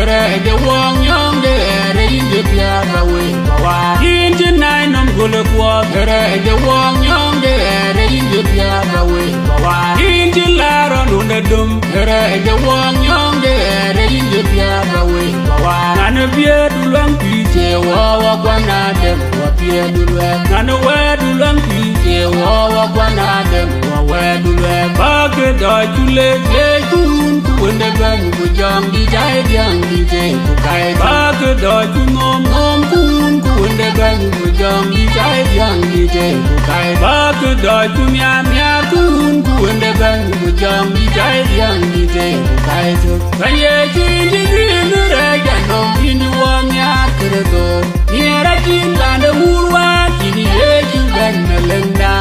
Ere de wong yong de ere inje pia gawe bawa. Inje nai nom gule kwa. Ere de wong yong de ere inje pia gawe bawa. Inje laro nune dum. Ere de wong yong de ere inje pia gawe bawa. Nane bie dulang pije wawa kwana dem wa bie dulwe. Nane we dulang pije wawa kwana dem wa we dulwe. Bage da chule le kun kuende ben kujang di jai diang di je kukai. Bage da chungom nom kun kuende ben kujang di jai diang di je kukai. Bage da chumya mya kun kuende ben kujang di jai diang di je kukai tu. Kanye chindi grindu raja nom indi wam ya kredo. Niera chinda de murwa kini yechu ben melenda.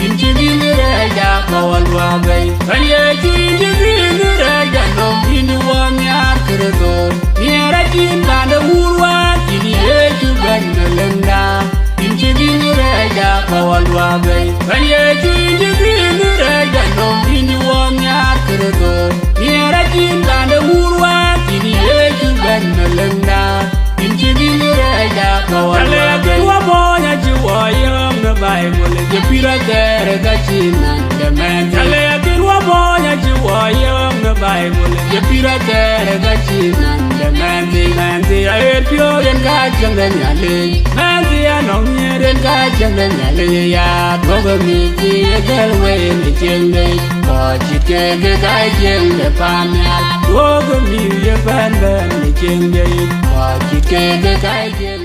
Inchi grindu raja kawal wagai. Kanye chindi grindu raja nom indi wam ya kredo. Niera chinda de murwa kini yechu ben melenda. Inchi grindu raja kawal wagai. Kanye chindi grindu raja nom indi wam ya kredo. Niera chinda de murwa kini yechu ben melenda. Inchi grindu raja kawal wagai. Wa boya jiwa yam na Bible je pira tere ga china de men. Chale akin wa boya jiwa yam na Bible je pira tere ga china de men. Nanti air pio yen ga chang de nyale. Nanti anong nye den ga chang de nyale ya. Gogo mi ji galwe ni Ciengda. Ko chike ge ga Ciengda pamya. Gogo mi ye ban ban ni Ciengda. Ko chike ge ga Ciengda.